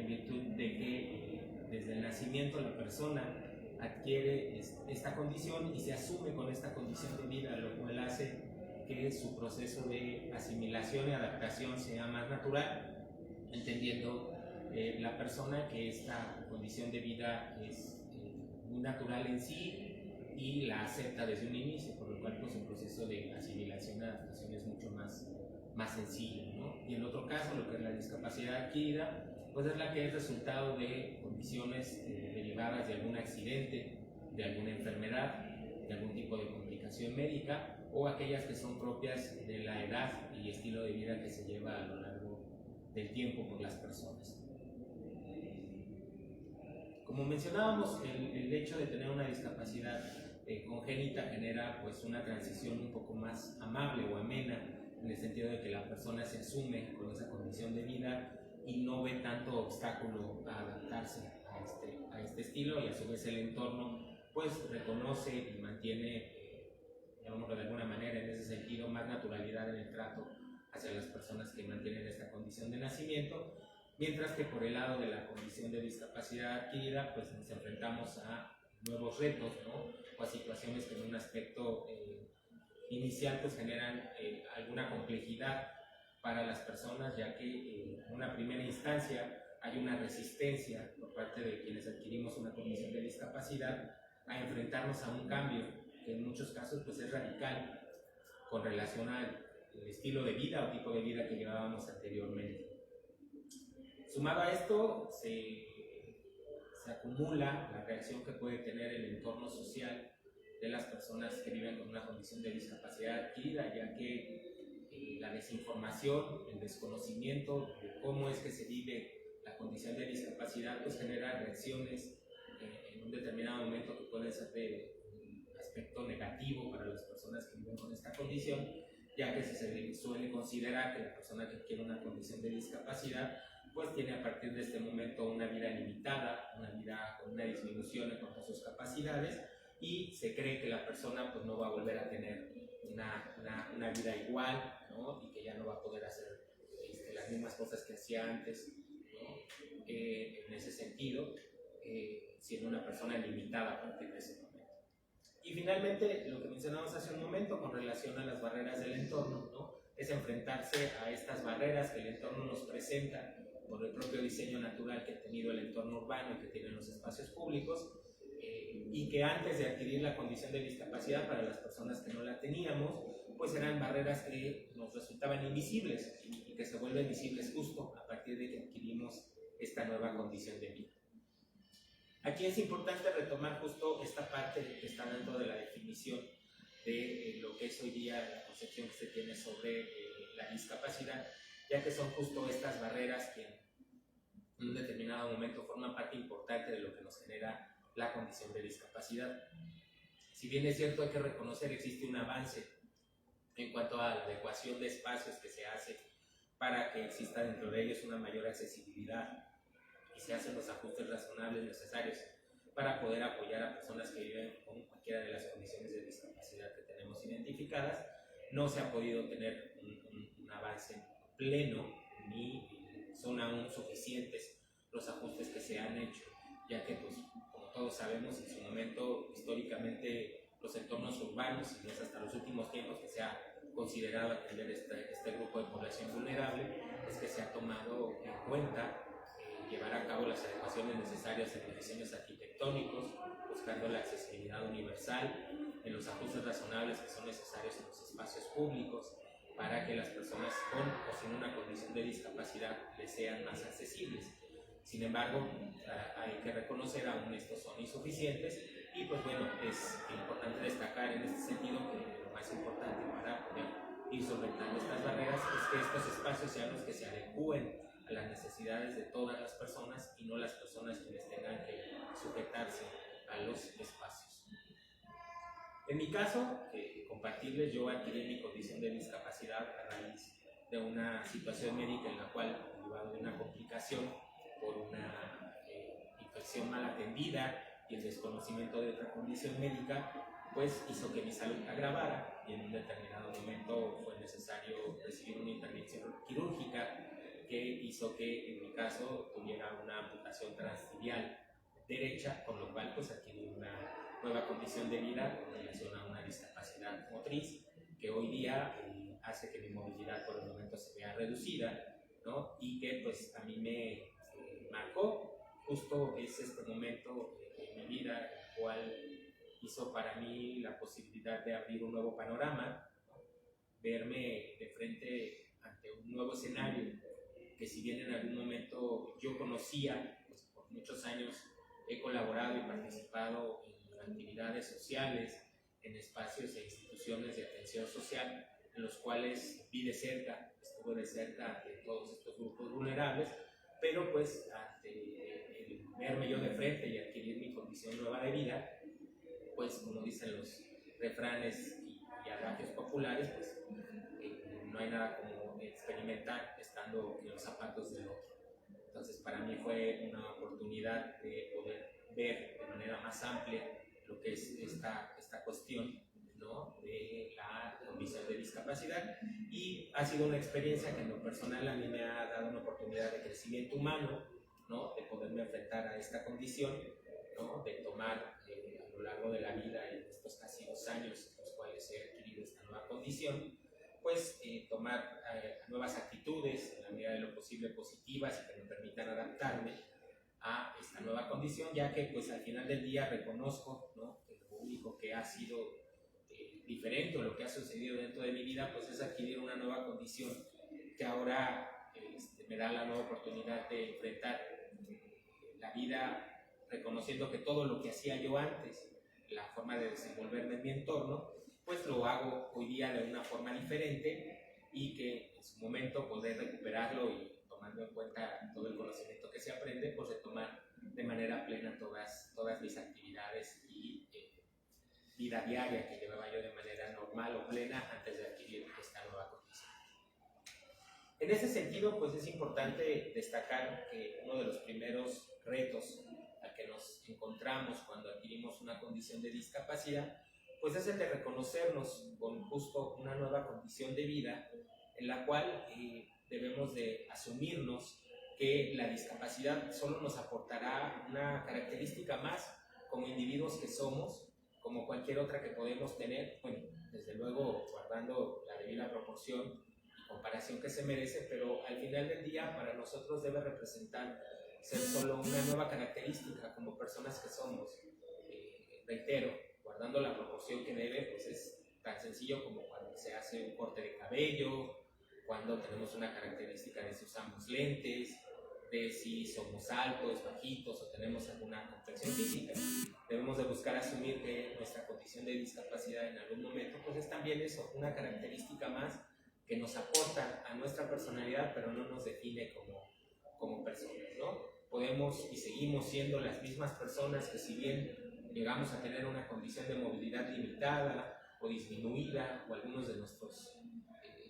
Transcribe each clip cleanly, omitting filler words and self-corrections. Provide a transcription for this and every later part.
en virtud de que desde el nacimiento la persona adquiere esta condición y se asume con esta condición de vida, lo cual hace que su proceso de asimilación y adaptación sea más natural, entendiendo la persona que esta condición de vida es muy natural en sí y la acepta desde un inicio, por lo cual pues, el proceso de asimilación y adaptación es mucho más sencillo, ¿no? Y en otro caso, lo que es la discapacidad adquirida, pues es la que es resultado de condiciones derivadas de algún accidente, de alguna enfermedad, de algún tipo de complicación médica, o aquellas que son propias de la edad y estilo de vida que se lleva a lo largo del tiempo por las personas. Como mencionábamos, el hecho de tener una discapacidad congénita genera pues, una transición un poco más amable o amena, en el sentido de que la persona se asume con esa condición de vida y no ve tanto obstáculo a adaptarse a este estilo, y a su vez el entorno pues reconoce y mantiene, digámoslo de alguna manera, en ese sentido, más naturalidad en el trato hacia las personas que mantienen esta condición de nacimiento, mientras que por el lado de la condición de discapacidad adquirida pues nos enfrentamos a nuevos retos, ¿no? O a situaciones que en un aspecto inicial pues generan alguna complejidad para las personas, ya que en una primera instancia hay una resistencia por parte de quienes adquirimos una condición de discapacidad a enfrentarnos a un cambio que en muchos casos pues es radical con relación al estilo de vida o tipo de vida que llevábamos anteriormente. Sumado a esto se acumula la reacción que puede tener el entorno social de las personas que viven con una condición de discapacidad adquirida, ya que la desinformación, el desconocimiento de cómo es que se vive la condición de discapacidad, pues genera reacciones en un determinado momento que pueden ser de aspecto negativo para las personas que viven con esta condición, ya que se suele considerar que la persona que tiene una condición de discapacidad pues tiene a partir de este momento una vida limitada, una vida con una disminución en cuanto a sus capacidades, y se cree que la persona pues no va a volver a tener una vida igual, ¿no? Y que ya no va a poder hacer las mismas cosas que hacía antes, ¿no? En ese sentido, siendo una persona limitada a partir de ese momento. Y finalmente, lo que mencionamos hace un momento con relación a las barreras del entorno, ¿no? Es enfrentarse a estas barreras que el entorno nos presenta por el propio diseño natural que ha tenido el entorno urbano y que tienen los espacios públicos, y que antes de adquirir la condición de discapacidad, para las personas que no la teníamos, pues eran barreras que nos resultaban invisibles y que se vuelven visibles justo a partir de que adquirimos esta nueva condición de vida. Aquí es importante retomar justo esta parte que está dentro de la definición de lo que es hoy día la concepción que se tiene sobre la discapacidad, ya que son justo estas barreras que en un determinado momento forman parte importante de lo que nos genera la condición de discapacidad. Si bien es cierto, hay que reconocer que existe un avance en cuanto a la adecuación de espacios que se hace para que exista dentro de ellos una mayor accesibilidad y se hacen los ajustes razonables necesarios para poder apoyar a personas que viven con cualquiera de las condiciones de discapacidad que tenemos identificadas, no se ha podido tener un avance pleno ni son aún suficientes los ajustes que se han hecho, ya que pues como todos sabemos, en su momento históricamente los entornos urbanos, y no es hasta los últimos tiempos que se ha considerado atender este grupo de población vulnerable, es que se ha tomado en cuenta llevar a cabo las adecuaciones necesarias en los diseños arquitectónicos, buscando la accesibilidad universal, en los ajustes razonables que son necesarios en los espacios públicos, para que las personas con o sin una condición de discapacidad les sean más accesibles. Sin embargo, hay que reconocer aún estos son insuficientes, y pues bueno, es importante destacar en este sentido que lo más importante para poder ir solventando estas barreras es que estos espacios sean los que se adecúen a las necesidades de todas las personas y no las personas quienes tengan que sujetarse a los espacios. En mi caso, compartirles, yo adquirí mi condición de discapacidad a raíz de una situación médica en la cual, derivado de una complicación por una infección mal atendida y el desconocimiento de otra condición médica, pues hizo que mi salud agravara, y en un determinado momento fue necesario recibir una intervención quirúrgica que hizo que en mi caso tuviera una amputación transtibial derecha, con lo cual pues adquirí una nueva condición de vida con relación a una discapacidad motriz que hoy día hace que mi movilidad por el momento se vea reducida, ¿no? Y que pues a mí me marcó. Justo es este momento en mi vida el cual hizo para mí la posibilidad de abrir un nuevo panorama, verme de frente ante un nuevo escenario que, si bien en algún momento yo conocía, pues por muchos años he colaborado y participado en actividades sociales, en espacios e instituciones de atención social, en los cuales vi de cerca, estuve de cerca de todos estos grupos vulnerables, pero pues ante el verme yo de frente y adquirir mi condición nueva de vida, pues como dicen los refranes y adagios populares, pues no hay nada como experimentar estando en los zapatos del otro. Entonces para mí fue una oportunidad de poder ver de manera más amplia lo que es esta cuestión, ¿no?, de la condición de discapacidad, y ha sido una experiencia que en lo personal a mí me ha dado una oportunidad de crecimiento humano, ¿no?, de poderme enfrentar a esta condición, ¿no?, de tomar a lo largo de la vida, en estos casi 2 años en los cuales he adquirido esta nueva condición, pues tomar nuevas actitudes en la medida de lo posible positivas y que me permitan adaptarme a esta nueva condición, ya que pues al final del día reconozco, ¿no?, que lo único que ha sido diferente, o lo que ha sucedido dentro de mi vida, pues es adquirir una nueva condición que ahora me da la nueva oportunidad de enfrentar la vida, reconociendo que todo lo que hacía yo antes, la forma de desenvolverme en mi entorno, pues lo hago hoy día de una forma diferente, y que en su momento poder recuperarlo y, tomando en cuenta todo el conocimiento que se aprende, pues retomar de manera plena todas mis actividades y vida diaria que llevaba yo de manera normal o plena antes de adquirir esta nueva condición. En ese sentido, pues es importante destacar que uno de los primeros retos al que nos encontramos cuando adquirimos una condición de discapacidad, pues es el de reconocernos con justo una nueva condición de vida, en la cual debemos de asumirnos que la discapacidad solo nos aportará una característica más como individuos que somos, como cualquier otra que podemos tener, bueno, desde luego guardando la debida proporción y comparación que se merece, pero al final del día para nosotros debe representar ser solo una nueva característica como personas que somos. Reitero, guardando la proporción que debe, pues es tan sencillo como cuando se hace un corte de cabello, cuando tenemos una característica de si usamos lentes, de si somos altos, bajitos o tenemos alguna complexión física. Debemos de buscar asumir que nuestra condición de discapacidad en algún momento pues es también eso, una característica más que nos aporta a nuestra personalidad, pero no nos define como personas, ¿no? Podemos y seguimos siendo las mismas personas que, si bien llegamos a tener una condición de movilidad limitada o disminuida, o algunos de nuestros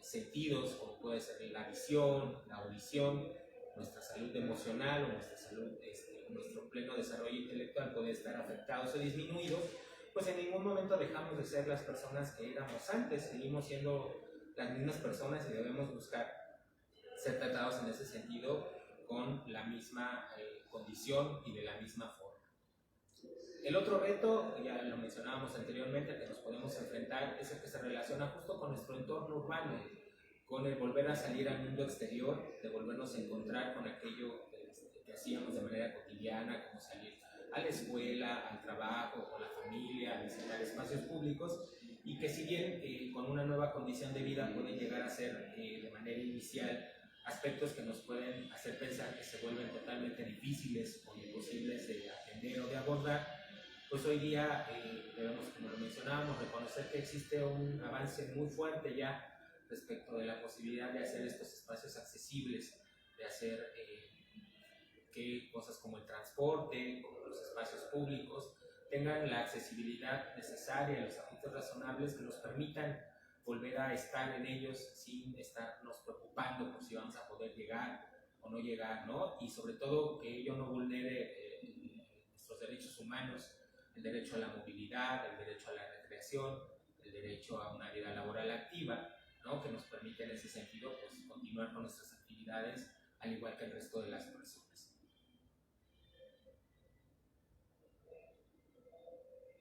sentidos, como puede ser la visión, la audición, nuestra salud emocional o nuestra salud, nuestro pleno desarrollo intelectual puede estar afectados o disminuidos, pues en ningún momento dejamos de ser las personas que éramos antes, seguimos siendo las mismas personas y debemos buscar ser tratados en ese sentido con la misma condición y de la misma forma. El otro reto, ya lo mencionábamos anteriormente, que nos podemos enfrentar, es el que se relaciona justo con nuestro entorno urbano, con el volver a salir al mundo exterior, de volvernos a encontrar con aquello que hacíamos de manera cotidiana, como salir a la escuela, al trabajo, con la familia, a visitar espacios públicos, y que, si bien con una nueva condición de vida pueden llegar a ser de manera inicial aspectos que nos pueden hacer pensar que se vuelven totalmente difíciles o imposibles de atender o de abordar, pues hoy día debemos, como lo mencionábamos, reconocer que existe un avance muy fuerte ya respecto de la posibilidad de hacer estos espacios accesibles, de hacer que cosas como el transporte, como los espacios públicos, tengan la accesibilidad necesaria, los ajustes razonables que nos permitan volver a estar en ellos sin estarnos preocupando por si vamos a poder llegar o no llegar, ¿no? Y sobre todo que ello no vulnere nuestros derechos humanos, el derecho a la movilidad, el derecho a la recreación, el derecho a una vida laboral activa, ¿no?, que nos permite en ese sentido pues continuar con nuestras actividades al igual que el resto de las personas.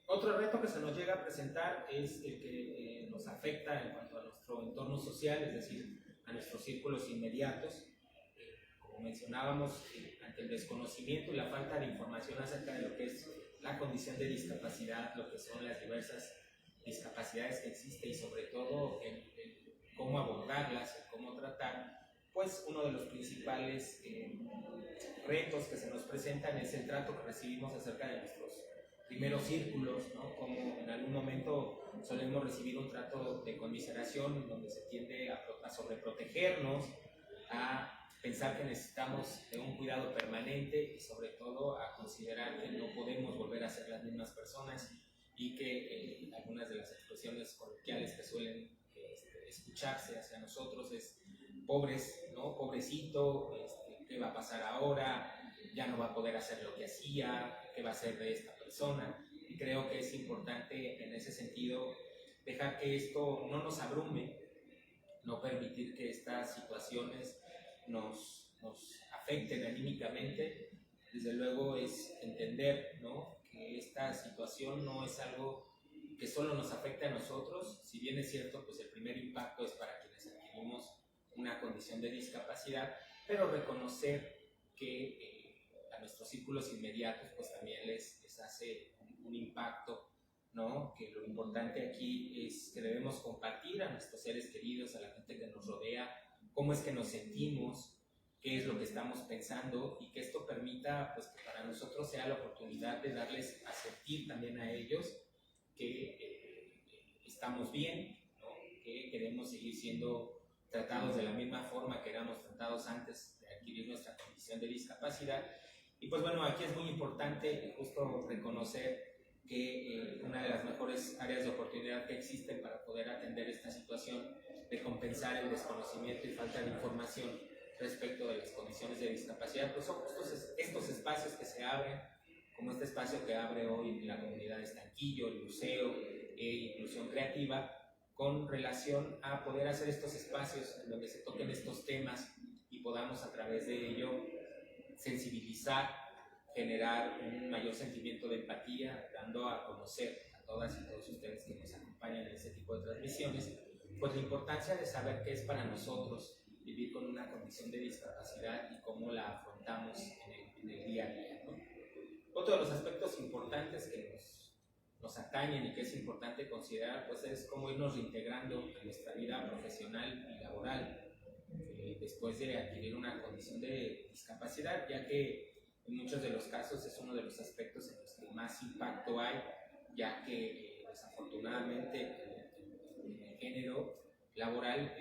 Otro reto que se nos llega a presentar es el que nos afecta en cuanto a nuestro entorno social, es decir, a nuestros círculos inmediatos. Como mencionábamos, ante el desconocimiento y la falta de información acerca de lo que es la condición de discapacidad, lo que son las diversas discapacidades que existen y sobre todo el cómo abordarlas, el cómo tratar, pues uno de los principales retos que se nos presentan es el trato que recibimos acerca de nuestros primeros círculos, ¿no? Como en algún momento solemos recibir un trato de conmiseración donde se tiende a sobreprotegernos, a pensar que necesitamos de un cuidado permanente y sobre todo a considerar que no podemos volver a ser las mismas personas y que algunas de las expresiones coloquiales que suelen escucharse hacia nosotros es pobres, ¿no? Pobrecito, ¿qué va a pasar ahora? Ya no va a poder hacer lo que hacía, ¿qué va a hacer de esta persona? Y creo que es importante en ese sentido dejar que esto no nos abrume, no permitir que estas situaciones nos afecten anímicamente. Desde luego es entender, ¿no?, que esta situación no es algo que solo nos afecta a nosotros. Si bien es cierto, pues el primer impacto es para quienes adquirimos una condición de discapacidad, pero reconocer que a nuestros círculos inmediatos pues también les hace un impacto, ¿no? Que lo importante aquí es que debemos compartir a nuestros seres queridos, a la gente que nos rodea, cómo es que nos sentimos, qué es lo que estamos pensando, y que esto permita pues que para nosotros sea la oportunidad de darles a sentir también a ellos que estamos bien, ¿no? Que queremos seguir siendo tratados de la misma forma que éramos tratados antes de adquirir nuestra condición de discapacidad. Y pues bueno, aquí es muy importante justo reconocer que una de las mejores áreas de oportunidad que existen para poder atender esta situación de compensar el desconocimiento y falta de información respecto de las condiciones de discapacidad, pues son estos espacios que se abren, como este espacio que abre hoy la comunidad de Estanquillo, el museo Inclusión Creativa, con relación a poder hacer estos espacios en donde se toquen estos temas y podamos a través de ello sensibilizar, generar un mayor sentimiento de empatía, dando a conocer a todas y todos ustedes que nos acompañan en este tipo de transmisiones, pues la importancia de saber qué es para nosotros vivir con una condición de discapacidad y cómo la afrontamos en el día a día, ¿no? Otro de los aspectos importantes que nos atañen y que es importante considerar, pues es cómo irnos reintegrando a nuestra vida profesional y laboral después de adquirir una condición de discapacidad, ya que en muchos de los casos es uno de los aspectos en los que más impacto hay, ya que desafortunadamente en el género laboral,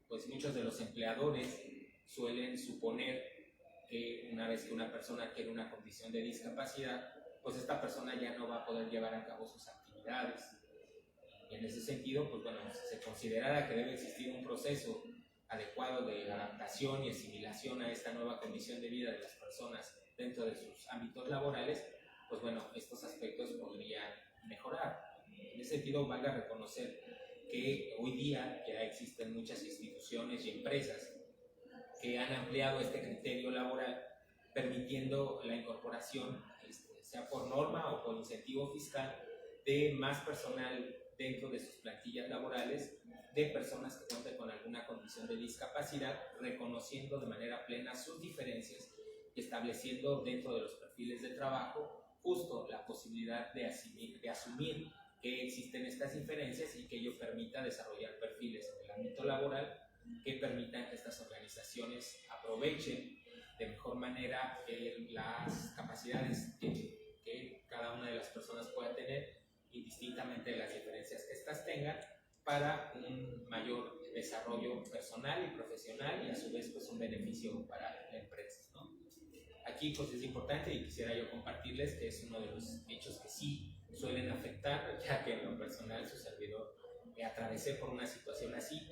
pues muchos de los empleadores suelen suponer que una vez que una persona adquiere una condición de discapacidad, pues esta persona ya no va a poder llevar a cabo sus actividades. Y en ese sentido, pues bueno, si se considerara que debe existir un proceso adecuado de adaptación y asimilación a esta nueva condición de vida de las personas dentro de sus ámbitos laborales, pues bueno, estos aspectos podrían mejorar. En ese sentido, valga reconocer que hoy día ya existen muchas instituciones y empresas que han ampliado este criterio laboral, permitiendo la incorporación, sea por norma o por incentivo fiscal, de más personal dentro de sus plantillas laborales, de personas que cuentan con alguna condición de discapacidad, reconociendo de manera plena sus diferencias y estableciendo dentro de los perfiles de trabajo justo la posibilidad de asumir que existen estas diferencias y que ello permita desarrollar perfiles en el ámbito laboral que permitan que estas organizaciones aprovechen de mejor manera las capacidades que cada una de las personas pueda tener, indistintamente de las diferencias que éstas tengan, para un mayor desarrollo personal y profesional y a su vez pues un beneficio para la empresa, ¿no? Aquí pues es importante y quisiera yo compartirles que es uno de los hechos que sí suelen afectar, ya que en lo personal su servidor atravesé por una situación así.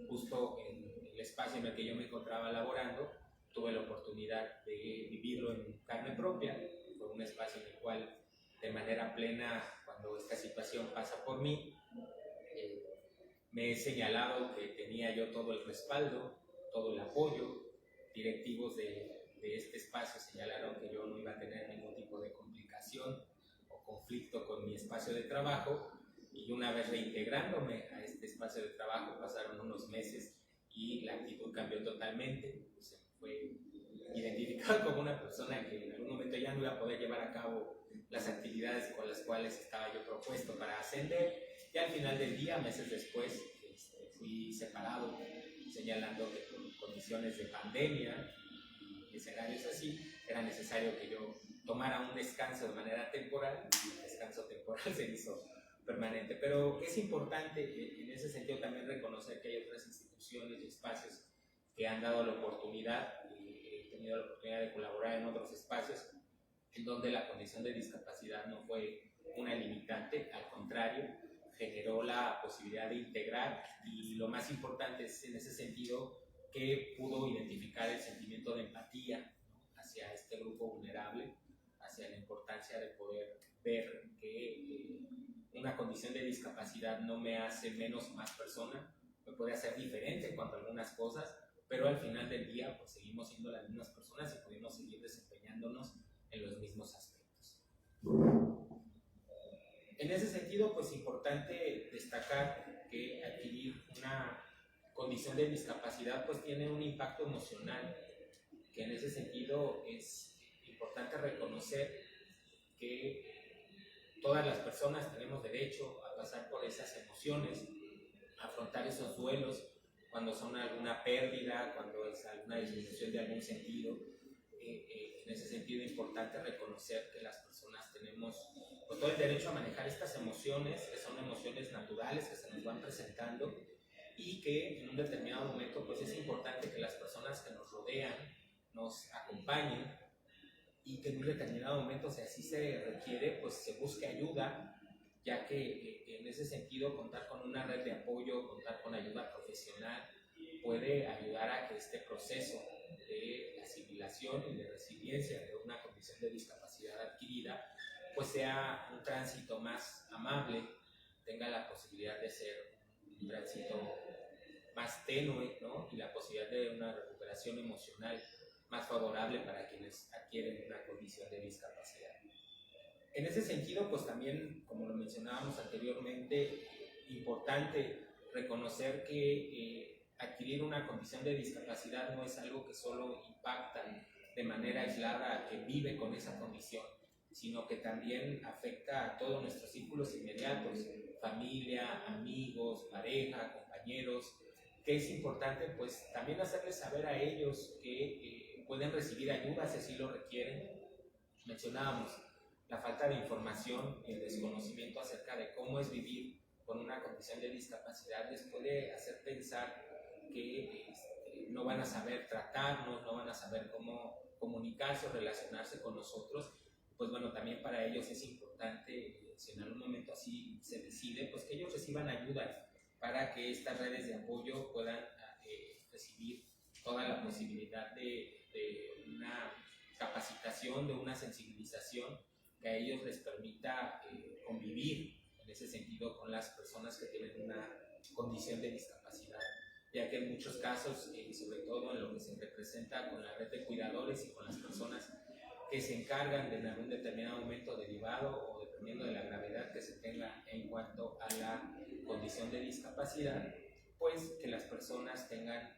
Justo en el espacio en el que yo me encontraba laborando, tuve la oportunidad de vivirlo en carne propia. Fue un espacio en el cual, de manera plena, cuando esta situación pasa por mí, me he señalado que tenía yo todo el respaldo, todo el apoyo, directivos de este espacio señalaron que yo no iba a tener ningún tipo de complicación o conflicto con mi espacio de trabajo, y una vez reintegrándome a este espacio de trabajo pasaron unos meses y la actitud cambió totalmente. Se fue identificado como una persona que en algún momento ya no iba a poder llevar a cabo las actividades con las cuales estaba yo propuesto para ascender, y al final del día, meses después, fui separado, señalando que por condiciones de pandemia y escenarios así, era necesario que yo tomara un descanso de manera temporal, y el descanso temporal se hizo permanente. Pero es importante en ese sentido también reconocer que hay otras instituciones y espacios que han dado la oportunidad, he tenido la oportunidad de colaborar en otros espacios en donde la condición de discapacidad no fue una limitante, al contrario, generó la posibilidad de integrar, y lo más importante es en ese sentido que pudo identificar el sentimiento de empatía, ¿no?, hacia este grupo vulnerable, hacia la importancia de poder ver que una condición de discapacidad no me hace menos o más persona, me puede hacer diferente en cuanto a algunas cosas, pero al final del día pues seguimos siendo las mismas personas y podemos seguir desempeñándonos en los mismos aspectos. En ese sentido, pues importante destacar que adquirir una condición de discapacidad pues tiene un impacto emocional, que en ese sentido es importante reconocer que todas las personas tenemos derecho a pasar por esas emociones, a afrontar esos duelos cuando son alguna pérdida, cuando es alguna disminución de algún sentido. En ese sentido es importante reconocer que las personas tenemos pues, todo el derecho a manejar estas emociones, que son emociones naturales que se nos van presentando, y que en un determinado momento pues es importante que las personas que nos rodean nos acompañen, y que en un determinado momento, si así se requiere, pues se busque ayuda, ya que en ese sentido contar con una red de apoyo, contar con ayuda profesional, puede ayudar a que este proceso de asimilación y de resiliencia de una condición de discapacidad adquirida pues sea un tránsito más amable, tenga la posibilidad de ser un tránsito más tenue, ¿no?, y la posibilidad de una recuperación emocional más favorable para quienes adquieren una condición de discapacidad. En ese sentido, pues también, como lo mencionábamos anteriormente, importante reconocer que adquirir una condición de discapacidad no es algo que solo impacta de manera aislada a quien vive con esa condición, sino que también afecta a todos nuestros círculos inmediatos, familia, amigos, pareja, compañeros, que es importante pues también hacerles saber a ellos que pueden recibir ayuda si así lo requieren. Mencionábamos la falta de información y el desconocimiento acerca de cómo es vivir con una condición de discapacidad les puede hacer pensar que no van a saber tratarnos, no van a saber cómo comunicarse o relacionarse con nosotros. Pues bueno, también para ellos es importante, si en algún momento así se decide, pues que ellos reciban ayuda para que estas redes de apoyo puedan recibir toda la posibilidad de una capacitación, de una sensibilización que a ellos les permita convivir en ese sentido con las personas que tienen una condición de discapacidad, ya que en muchos casos, sobre todo en lo que se representa con la red de cuidadores y con las personas que se encargan de en algún determinado momento derivado o dependiendo de la gravedad que se tenga en cuanto a la condición de discapacidad, pues que las personas tengan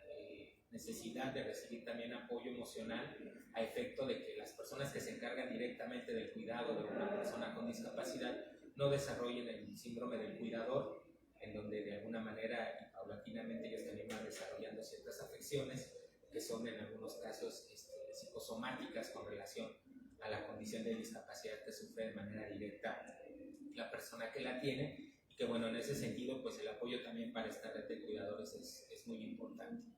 necesidad de recibir también apoyo emocional a efecto de que las personas que se encargan directamente del cuidado de una persona con discapacidad no desarrollen el síndrome del cuidador, en donde de alguna manera y paulatinamente ellos también van desarrollando ciertas afecciones que son en algunos casos psicosomáticas con relación a la condición de discapacidad que sufre de manera directa la persona que la tiene, y que bueno, en ese sentido pues el apoyo también para esta red de cuidadores es muy importante.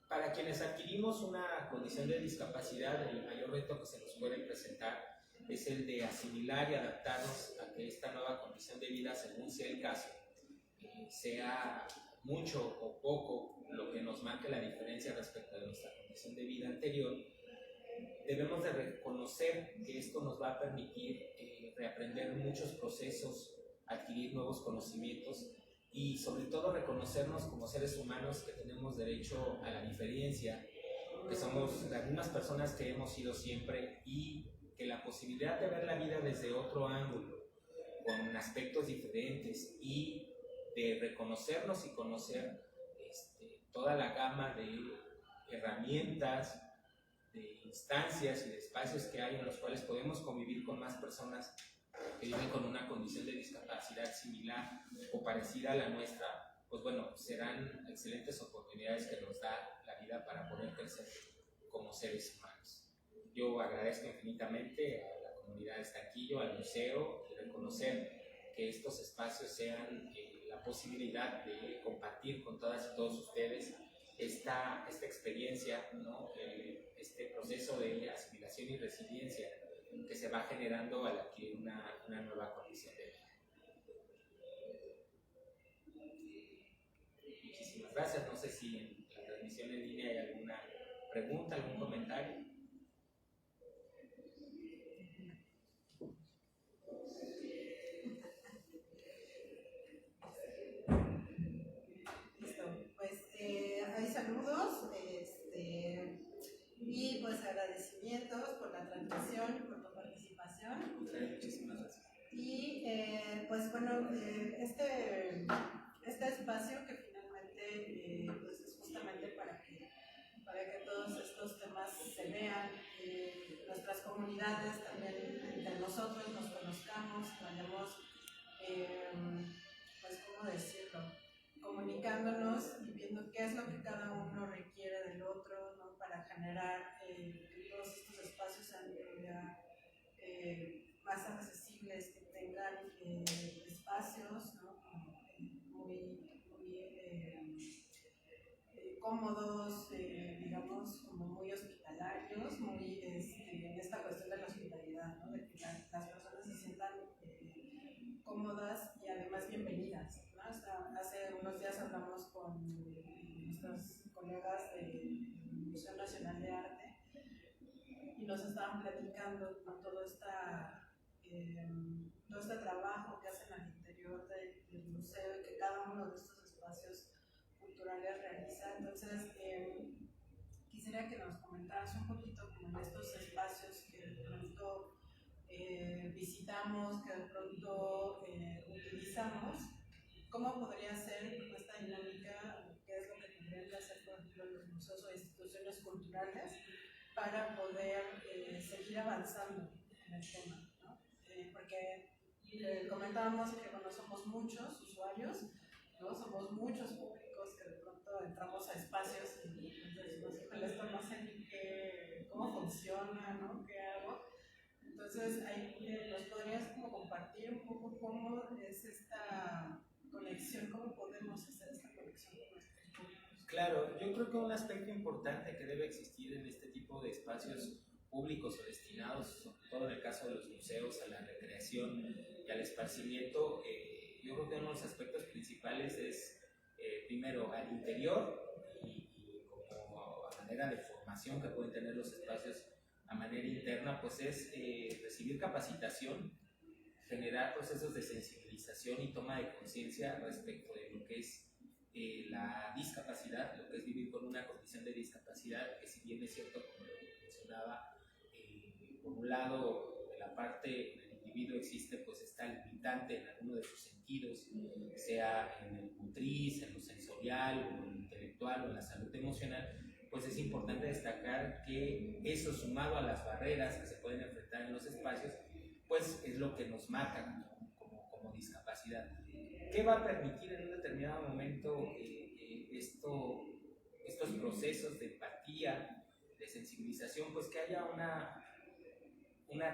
Para quienes adquirimos una condición de discapacidad, el mayor reto que se nos puede presentar es el de asimilar y adaptarnos a que esta nueva condición de vida, según sea el caso, sea mucho o poco lo que nos marque la diferencia respecto de nuestra condición de vida anterior. Debemos de reconocer que esto nos va a permitir reaprender muchos procesos, adquirir nuevos conocimientos y sobre todo reconocernos como seres humanos que tenemos derecho a la diferencia, que somos las mismas personas que hemos sido siempre y que la posibilidad de ver la vida desde otro ángulo, con aspectos diferentes y de reconocernos y conocer toda la gama de herramientas, de instancias y de espacios que hay en los cuales podemos convivir con más personas que viven con una condición de discapacidad similar o parecida a la nuestra, pues bueno, serán excelentes oportunidades que nos da la vida para poder crecer como seres humanos. Yo agradezco infinitamente a la comunidad de Estanquillo, al museo, y reconocer que estos espacios sean la posibilidad de compartir con todas y todos ustedes esta experiencia, ¿no? Este proceso de asimilación y resiliencia que se va generando al adquirir una nueva condición de vida. Muchísimas gracias. No sé si en la transmisión en línea hay alguna pregunta, algún comentario. Hay saludos y pues agradecimientos por la transmisión y por tu participación. Muchísimas gracias. Y pues bueno, este espacio que finalmente pues es justamente para que todos estos temas se vean, nuestras comunidades también entre nosotros nos conozcamos, vayamos, pues cómo decirlo, comunicándonos y viendo qué es lo que cada uno requiere del otro, ¿no? Para generar que todos estos espacios sean más accesibles, que tengan espacios, ¿no? Muy cómodos, digamos, como muy hospitalarios, muy en esta cuestión de la hospitalidad, ¿no? De que las personas se sientan cómodas y además bienvenidas, ¿no? Hace unos días hablamos con nuestros colegas del Museo Nacional de Arte y nos estaban platicando con todo este trabajo que hacen al interior del museo y que cada uno de estos espacios culturales realiza. Entonces, quisiera que nos comentaras un poquito como en estos espacios que de pronto visitamos, que de pronto utilizamos, ¿cómo podría ser esta dinámica? ¿Qué es lo que tendrían que hacer, por ejemplo, los museos o instituciones culturales para poder seguir avanzando en el tema, ¿no? Porque comentábamos que bueno, somos muchos usuarios, ¿no? Somos muchos públicos que de pronto entramos a espacios y decimos, híjole, esto no sé cómo funciona, ¿no? ¿Qué hago? Entonces, ahí nos podrías como compartir un poco cómo es esta conexión, cómo podemos hacer esta conexión con nuestros públicos. Claro, yo creo que un aspecto importante que debe existir en este tipo de espacios públicos o destinados, sobre todo en el caso de los museos, a la recreación y al esparcimiento, yo creo que uno de los aspectos principales es, primero, al interior y como a manera de formación que pueden tener los espacios a manera interna, pues es recibir capacitación, generar procesos de sensibilización y toma de conciencia respecto de lo que es la discapacidad, lo que es vivir con una condición de discapacidad, que si bien es cierto, como lo mencionaba, por un lado, de la parte del individuo existe pues esta limitante en alguno de sus sentidos, sea en el motriz, en lo sensorial, o en lo intelectual, o en la salud emocional, pues es importante destacar que eso, sumado a las barreras que se pueden enfrentar en los espacios, pues es lo que nos marca como discapacidad. ¿Qué va a permitir en un determinado momento estos procesos de empatía, de sensibilización? Pues que haya una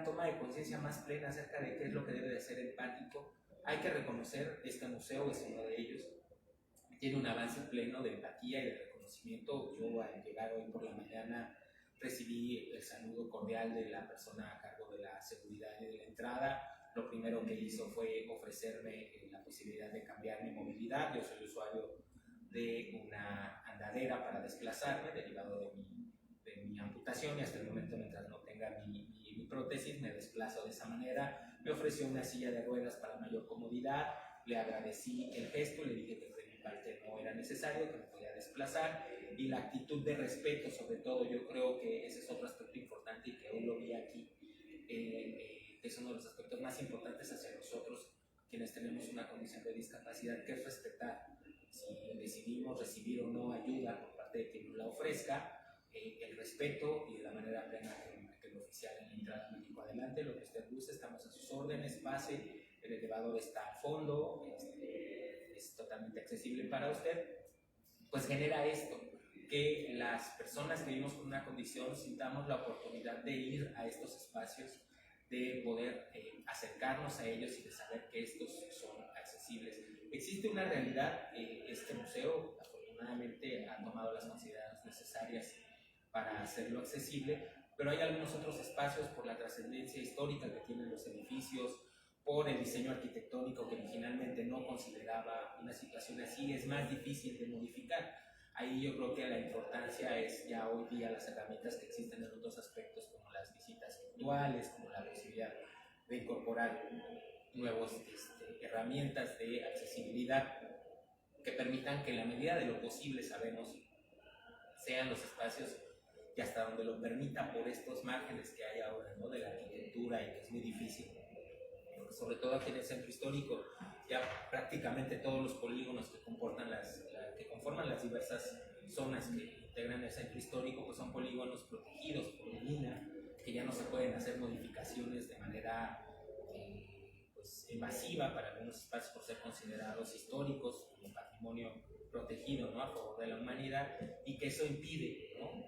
toma de conciencia más plena acerca de qué es lo que debe de ser empático. Hay que reconocer, este museo es uno de ellos, tiene un avance pleno de empatía y de reconocimiento. Yo al llegar hoy por la mañana recibí el saludo cordial de la persona a cargo de la seguridad y de la entrada. Lo primero que hizo fue ofrecerme la posibilidad de cambiar mi movilidad. Yo soy usuario de una andadera para desplazarme, derivado de mi amputación, y hasta el momento, mientras no tenga mi prótesis, me desplazo de esa manera. Me ofreció una silla de ruedas para mayor comodidad. le agradecí el gesto, le dije que de mi parte no era necesario, que me podía desplazar, y la actitud de respeto, sobre todo, yo creo que ese es otro aspecto importante y que hoy lo vi aquí, que es uno de los aspectos más importantes hacia nosotros, quienes tenemos una condición de discapacidad, que es respetar. Si decidimos recibir o no ayuda por parte de quien nos la ofrezca, el respeto y de la manera plena que el oficial en la entrada me dijo: adelante, lo que usted guste, estamos a sus órdenes, pase, el elevador está al fondo, es totalmente accesible para usted. Pues genera esto, que las personas que vivimos con una condición sintamos la oportunidad de ir a estos espacios, de poder acercarnos a ellos y de saber que estos son accesibles. Existe una realidad, este museo afortunadamente ha tomado las consideraciones necesarias para hacerlo accesible, pero hay algunos otros espacios, por la trascendencia histórica que tienen los edificios, por el diseño arquitectónico que originalmente no consideraba una situación así, es más difícil de modificar. Ahí yo creo que la importancia es ya hoy día las herramientas que existen en otros aspectos, como las visitas virtuales, como la posibilidad de incorporar nuevas herramientas de accesibilidad que permitan que en la medida de lo posible, sabemos, sean los espacios y hasta donde lo permita por estos márgenes que hay ahora, ¿no?, de la arquitectura, y que es muy difícil, sobre todo aquí en el centro histórico. Ya prácticamente todos los polígonos que conforman las diversas zonas que integran el centro histórico pues son polígonos protegidos por Medina, que ya no se pueden hacer modificaciones de manera pues invasiva para algunos espacios por ser considerados históricos como patrimonio protegido, ¿no?, a favor de la humanidad, y que eso impide, ¿no?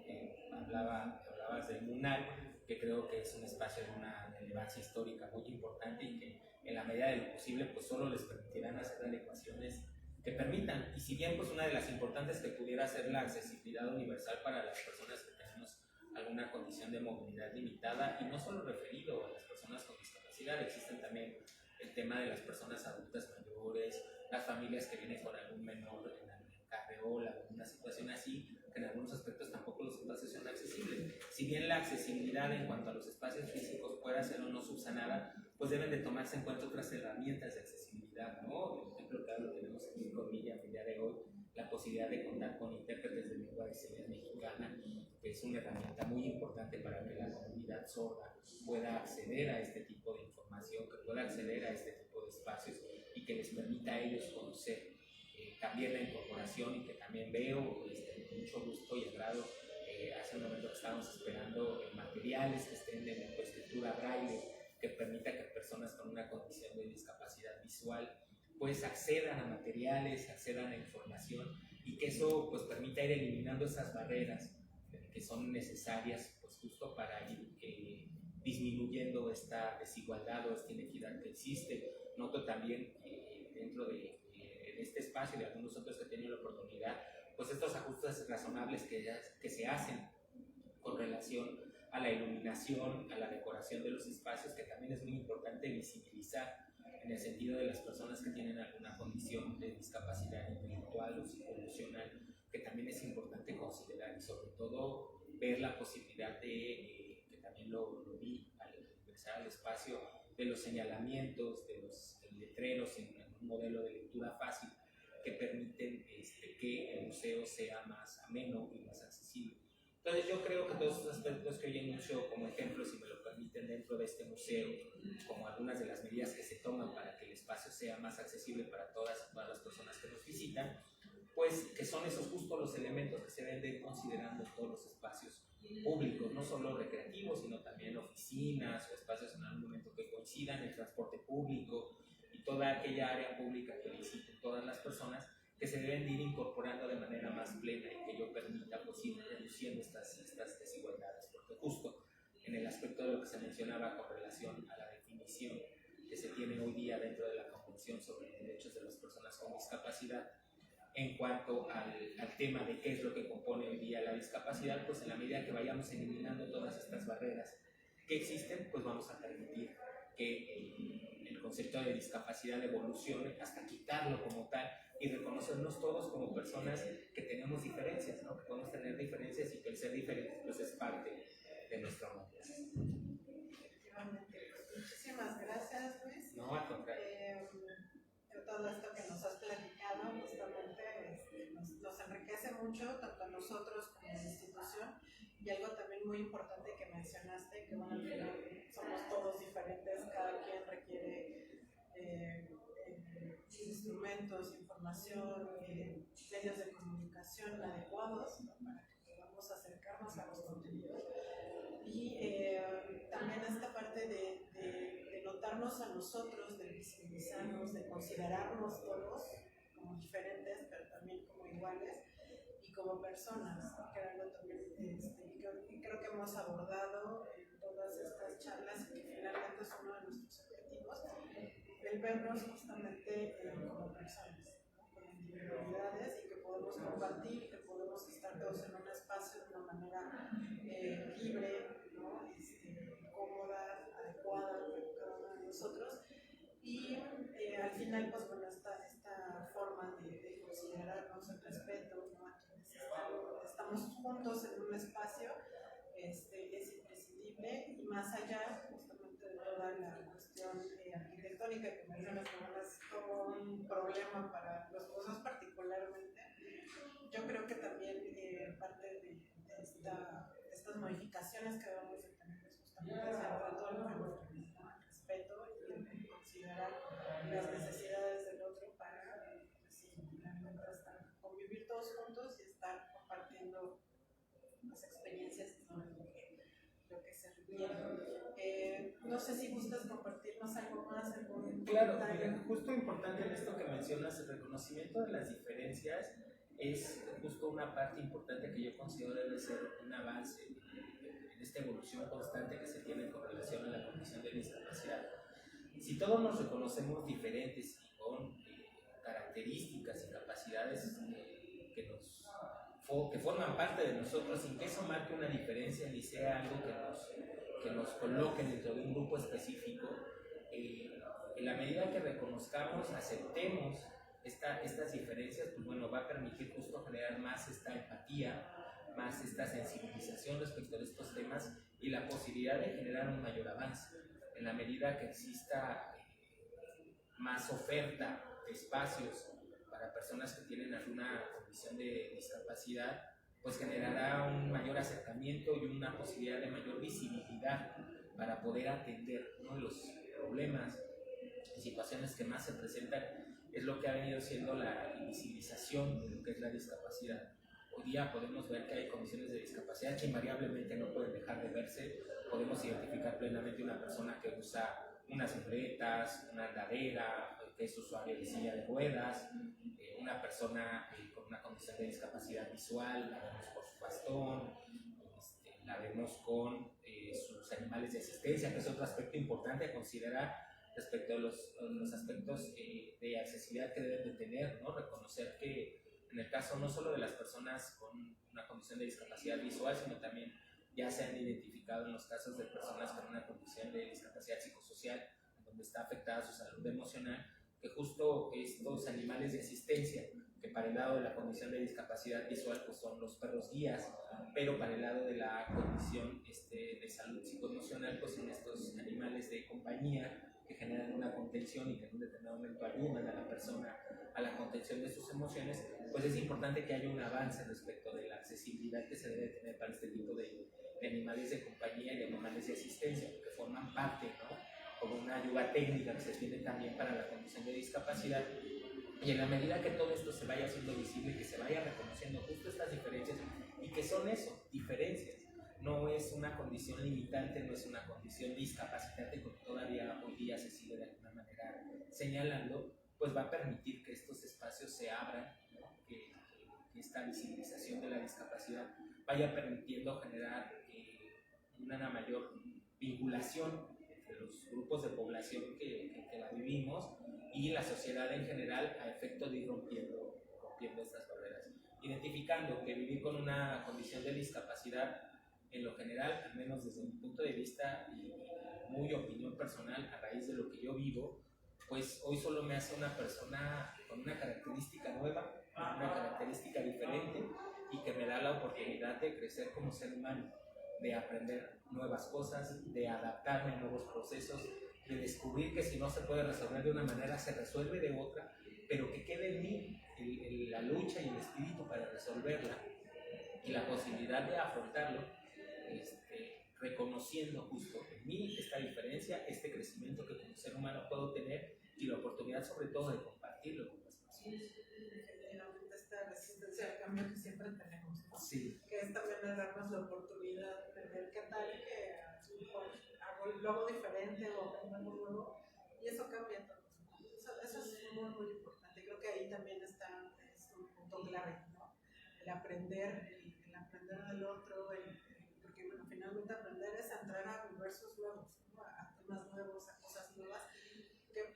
Hablabas del MUNAL, que creo que es un espacio de una relevancia histórica muy importante y que en la medida de lo posible pues solo les permitirán hacer adecuaciones que permitan, y si bien pues una de las importantes que pudiera ser la accesibilidad universal para las personas que tenemos alguna condición de movilidad limitada, y no solo referido a las personas con discapacidad, existen también el tema de las personas adultas mayores, las familias que vienen con algún menor en carreola o una situación así, que en algunos aspectos tampoco los espacios son accesibles. Si bien la accesibilidad en cuanto a los espacios físicos pueda ser o no subsanada, pues deben de tomarse en cuenta otras herramientas de accesibilidad, ¿no? El ejemplo que lo tenemos aquí en Comilla el día de hoy, la posibilidad de contar con intérpretes de lengua de señas mexicana, que es una herramienta muy importante para que la comunidad sorda pueda acceder a este tipo de información, que pueda acceder a este tipo de espacios y que les permita a ellos conocer también la incorporación, y que también veo con mucho gusto y agrado. Hace un momento que estábamos esperando materiales que estén en lectoescritura braille, que permita que personas con una condición de discapacidad visual pues accedan a materiales, accedan a información, y que eso pues permita ir eliminando esas barreras que son necesarias pues justo para ir disminuyendo esta desigualdad o esta inequidad que existe. Noto también dentro de este espacio y de algunos otros que he tenido la oportunidad, pues estos ajustes razonables que se hacen con relación a la iluminación, a la decoración de los espacios, que también es muy importante visibilizar en el sentido de las personas que tienen alguna condición de discapacidad intelectual o psicoemocional, que también es importante considerar, y sobre todo ver la posibilidad de, que también lo vi al ingresar al espacio, de los señalamientos, de los letreros en un modelo de lectura fácil que permiten que el museo sea más ameno y más accesible. Entonces yo creo que todos estos aspectos que hoy enuncio como ejemplos, si me lo permiten, dentro de este museo, como algunas de las medidas que se toman para que el espacio sea más accesible para todas las personas que nos visitan, pues que son esos justo los elementos que se deben de ir considerando en todos los espacios públicos, no solo recreativos, sino también oficinas o espacios en algún momento que coincidan, el transporte público y toda aquella área pública que visiten todas las personas, que se deben de ir incorporando de manera más plena y que ello permita pues, ir reduciendo estas desigualdades, porque justo en el aspecto de lo que se mencionaba con relación a la definición que se tiene hoy día dentro de la Convención sobre los Derechos de las Personas con Discapacidad, en cuanto al tema de qué es lo que compone hoy día la discapacidad, pues en la medida que vayamos eliminando todas estas barreras que existen, pues vamos a permitir que el concepto de discapacidad evolucione hasta quitarlo como tal y reconocernos todos como personas que tenemos diferencias, ¿no? Que podemos tener diferencias y que el ser diferente pues es parte de nuestra humanidad. Efectivamente. Muchísimas gracias, Luis. No, al contrario. Todas mucho, tanto a nosotros como a la institución, y algo también muy importante que mencionaste, que bueno, al final somos todos diferentes, cada quien requiere instrumentos, información, medios de comunicación adecuados, ¿no?, para que podamos acercarnos a los contenidos. Y también esta parte de notarnos a nosotros, de visibilizarnos, de considerarnos todos como diferentes, pero también como iguales y como personas, ¿no?, que era algo también creo que hemos abordado en todas estas charlas y que finalmente es uno de nuestros objetivos, el vernos justamente como personas, ¿no?, con individualidades, y que podemos compartir, que podemos estar todos en un espacio de una manera libre, ¿no?, cómoda, adecuada para cada uno de nosotros. Y al final, pues bueno, esta forma de considerarnos el respeto, ¿no?, a quienes estamos juntos en un espacio, es imprescindible, y más allá justamente de toda la cuestión arquitectónica que mencionas como es como un problema para los usos particularmente. Yo creo que también parte de estas modificaciones que debemos de tener es justamente hacia todo lo que nos permite, ¿no?, el respeto y el considerar las necesidades del otro para convivir todos juntos y estar compartiendo las experiencias, ¿no?, lo que se requiere. No sé si gustas compartirnos algo más. Claro, mira, justo importante en esto que mencionas, el reconocimiento de las diferencias es justo una parte importante que yo considero debe ser un avance en esta evolución constante que se tiene con relación a la condición de discapacidad. Si todos nos reconocemos diferentes y con características y capacidades que forman parte de nosotros, sin que eso marque una diferencia ni sea algo que nos coloque dentro de un grupo específico, en la medida que reconozcamos, aceptemos estas diferencias, pues bueno, va a permitir justo generar más esta empatía, más esta sensibilización respecto de estos temas y la posibilidad de generar un mayor avance. En la medida que exista más oferta de espacios para personas que tienen alguna condición de discapacidad, pues generará un mayor acercamiento y una posibilidad de mayor visibilidad para poder atender, ¿no?, los problemas y situaciones que más se presentan. Es lo que ha venido siendo la invisibilización de lo que es la discapacidad. Hoy día podemos ver que hay condiciones de discapacidad que invariablemente no pueden dejar de verse. Podemos identificar plenamente una persona que usa unas muletas, una andadera, que es usuario de silla de ruedas, una persona con una condición de discapacidad visual, la vemos por su bastón, la vemos con sus animales de asistencia, que es otro aspecto importante a considerar respecto a los aspectos de accesibilidad que deben de tener, ¿no? Reconocer que en el caso no solo de las personas con una condición de discapacidad visual, sino también ya se han identificado en los casos de personas con una condición de discapacidad psicosocial, donde está afectada su salud emocional, que justo estos animales de asistencia, que para el lado de la condición de discapacidad visual pues son los perros guías, pero para el lado de la condición de salud psicoemocional pues son estos animales de compañía que generan una contención y que en un determinado momento ayudan a la persona a la contención de sus emociones. Pues es importante que haya un avance respecto de la accesibilidad que se debe tener para este tipo de animales de compañía y de animales de asistencia, que forman parte, ¿no?, como una ayuda técnica que se tiene también para la condición de discapacidad. Y en la medida que todo esto se vaya haciendo visible, que se vaya reconociendo justo estas diferencias, y que son eso, diferencias, no es una condición limitante, no es una condición discapacitante, como todavía hoy día se sigue de alguna manera señalando, pues va a permitir que estos espacios se abran, ¿no?, que esta visibilización de la discapacidad vaya permitiendo generar una mayor vinculación entre los grupos de población que la vivimos y la sociedad en general, a efecto de ir rompiendo estas barreras, identificando que vivir con una condición de discapacidad en lo general, al menos desde mi punto de vista y muy opinión personal a raíz de lo que yo vivo, pues hoy solo me hace una persona con una característica nueva, una característica diferente, y que me da la oportunidad de crecer como ser humano, de aprender nuevas cosas, de adaptarme a nuevos procesos, de descubrir que si no se puede resolver de una manera, se resuelve de otra, pero que quede en mí la luz lucha y el espíritu para resolverla y la posibilidad de afrontarlo, reconociendo justo en mí esta diferencia, este crecimiento que como ser humano puedo tener y la oportunidad sobre todo de compartirlo con las personas. Efectivamente, esta resistencia al cambio que siempre tenemos, ¿no? Sí. Que es también darnos la oportunidad de ver qué tal que a lo mejor hago algo diferente o aprendo algo nuevo y eso cambia todo. Eso es muy, muy importante. Creo que ahí también es un punto clave, ¿no? El aprender del otro, porque bueno, finalmente aprender es entrar a universos nuevos, ¿no? A temas nuevos, a cosas nuevas, que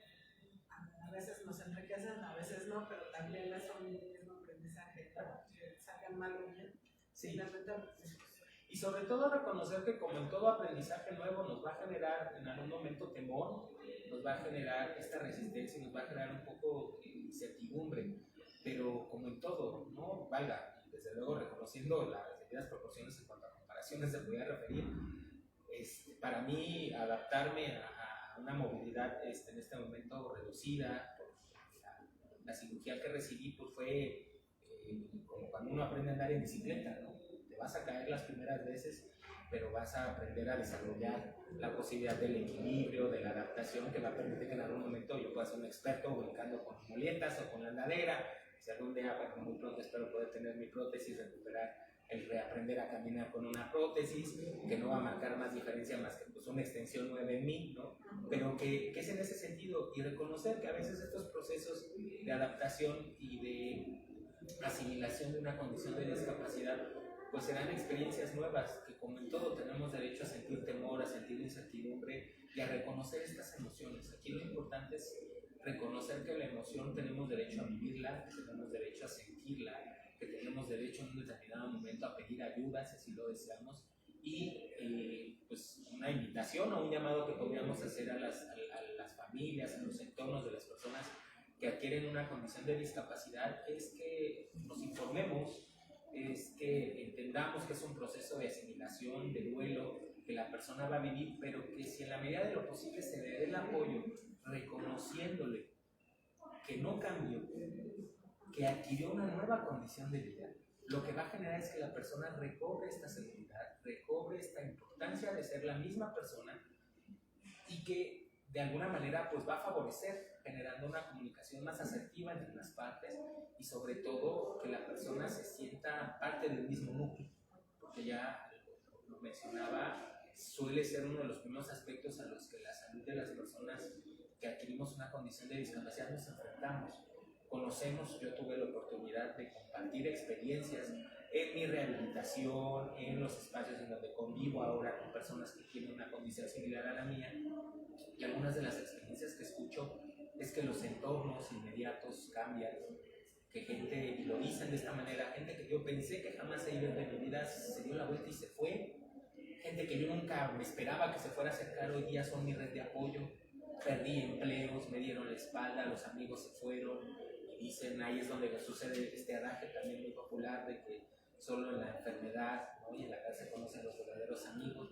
a veces nos enriquecen, a veces no, pero también es un mismo aprendizaje, ¿no? Que salgan mal o bien. Sí. Finalmente, y sobre todo reconocer que como en todo aprendizaje nuevo nos va a generar en algún momento temor, nos va a generar esta resistencia, nos va a generar un poco incertidumbre, pero como en todo, ¿no? Valga, desde luego reconociendo las debidas proporciones en cuanto a comparaciones se podría referir, para mí adaptarme a una movilidad en este momento reducida por la cirugía que recibí, pues fue como cuando uno aprende a andar en bicicleta, ¿no? Te vas a caer las primeras veces, pero vas a aprender a desarrollar la posibilidad del equilibrio, de la adaptación, que va a permitir que en algún momento yo pueda ser un experto brincando con muletas o con la andadera. Si algún día, bueno, muy pronto espero poder tener mi prótesis, recuperar el reaprender a caminar con una prótesis, que no va a marcar más diferencia más que pues, una extensión nueva en mí, ¿no? Pero que es en ese sentido, y reconocer que a veces estos procesos de adaptación y de asimilación de una condición de discapacidad pues serán experiencias nuevas, que como en todo tenemos derecho a sentir temor, a sentir incertidumbre y a reconocer estas emociones. Aquí lo importante es reconocer que la emoción tenemos derecho a vivirla, que tenemos derecho a sentirla, que tenemos derecho en un determinado momento a pedir ayuda si así lo deseamos, y pues una invitación o un llamado que podríamos hacer a las familias, a los entornos de las personas que adquieren una condición de discapacidad es que nos informemos, es que entendamos que es un proceso de asimilación, de duelo, que la persona va a vivir, pero que si en la medida de lo posible se le dé el apoyo, reconociéndole que no cambió, que adquirió una nueva condición de vida, lo que va a generar es que la persona recobre esta seguridad, recobre esta importancia de ser la misma persona y que de alguna manera pues va a favorecer generando una comunicación más asertiva entre las partes y sobre todo que la persona se sienta parte del mismo núcleo, porque ya lo mencionaba, suele ser uno de los primeros aspectos a los que la salud de las personas que adquirimos una condición de discapacidad nos enfrentamos. Conocemos, yo tuve la oportunidad de compartir experiencias en mi rehabilitación, en los espacios en donde convivo ahora con personas que tienen una condición similar a la mía, y algunas de las experiencias que escucho es que los entornos inmediatos cambian, que gente, y lo dicen de esta manera, gente que yo pensé que jamás se iba de mi vida se dio la vuelta y se fue, gente que yo nunca me esperaba que se fuera a acercar hoy día son mi red de apoyo, perdí empleos, me dieron la espalda, los amigos se fueron, y dicen, ahí es donde sucede este adagio también muy popular de que solo en la enfermedad, ¿no? Y en la casa se conocen los verdaderos amigos.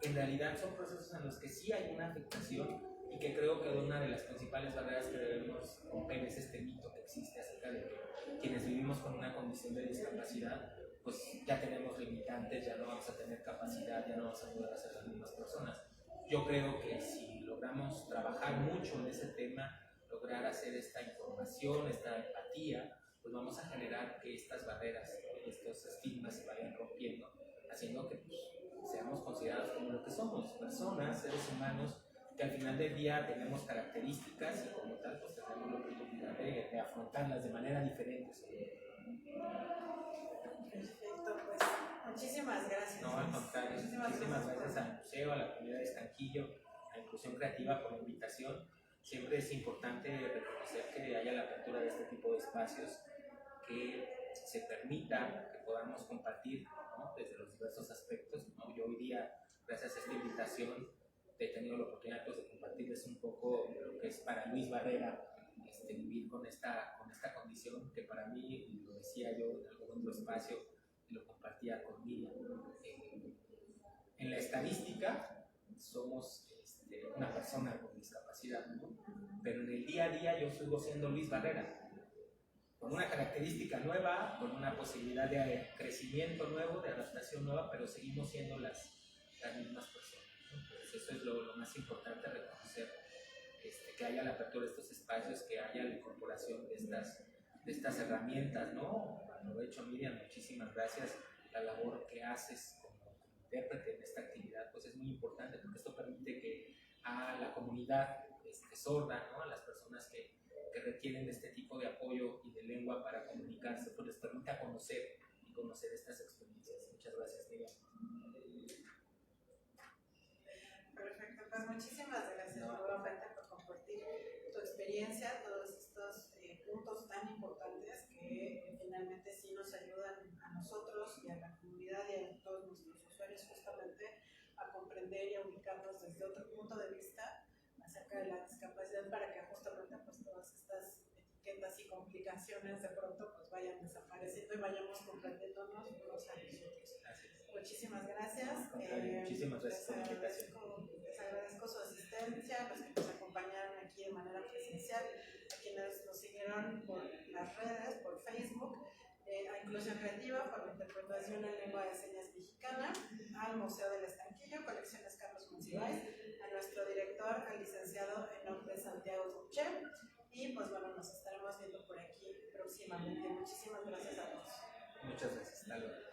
En realidad son procesos en los que sí hay una afectación y que creo que una de las principales barreras que debemos romper es este mito que existe acerca de que quienes vivimos con una condición de discapacidad pues ya tenemos limitantes, ya no vamos a tener capacidad, ya no vamos a poder hacer las mismas personas. Yo creo que si logramos trabajar mucho en ese tema, lograr hacer esta información, esta empatía, pues vamos a generar que estas barreras, estos estigmas se vayan rompiendo, haciendo que pues, seamos considerados como lo que somos, personas, seres humanos, que al final del día tenemos características y como tal pues tenemos la oportunidad de afrontarlas de manera diferente. Perfecto, pues muchísimas gracias. No, al contrario, muchísimas gracias al museo, a la comunidad de Estanquillo, a Inclusión Creativa por la invitación. Siempre es importante reconocer que haya la apertura de este tipo de espacios, que se permita que podamos compartir, ¿no? Desde los diversos aspectos, ¿no? Yo hoy día, gracias a esta invitación, he tenido la oportunidad pues, de compartirles un poco lo que es para Luis Barrera vivir con esta condición, que para mí, lo decía yo en algún otro espacio, y lo compartía conmigo. En la estadística somos una persona con discapacidad, ¿no? Pero en el día a día yo sigo siendo Luis Barrera, con una característica nueva, con una posibilidad de crecimiento nuevo, de adaptación nueva, pero seguimos siendo las mismas personas, ¿no? Entonces eso es lo más importante, reconocer que haya la apertura de estos espacios, que haya la incorporación de estas herramientas, ¿no? Aprovecho, Miriam, muchísimas gracias. La labor que haces como intérprete en esta actividad pues es muy importante, porque esto permite que a la comunidad sorda, ¿no? A las personas que requieren de este tipo de apoyo y de lengua para comunicarse, pues les permita conocer estas experiencias. Muchas gracias, Miriam. Perfecto, pues muchísimas gracias nuevamente por compartir tu experiencia, todos estos puntos tan importantes que finalmente sí nos ayudan a nosotros y a la comunidad y a todos nuestros usuarios justamente a comprender y a ubicarnos desde otro punto de vista acerca de la discapacidad, para que justamente pues todas estas etiquetas y complicaciones de pronto pues vayan desapareciendo y vayamos comprendiéndonos unos a los otros. Muchísimas gracias. Muchísimas gracias por la invitación. Les agradezco su asistencia, a los que nos acompañaron aquí de manera presencial, a quienes nos siguieron por las redes, por Facebook, a Inclusión Creativa por la interpretación en lengua de señas mexicana, al Museo del Estanquillo, Colecciones Carlos Monsiváis, a nuestro director, al licenciado Enoch Santiago Duché, y pues bueno, nos estaremos viendo por aquí próximamente. Muchísimas gracias a todos. Muchas gracias. Hasta luego.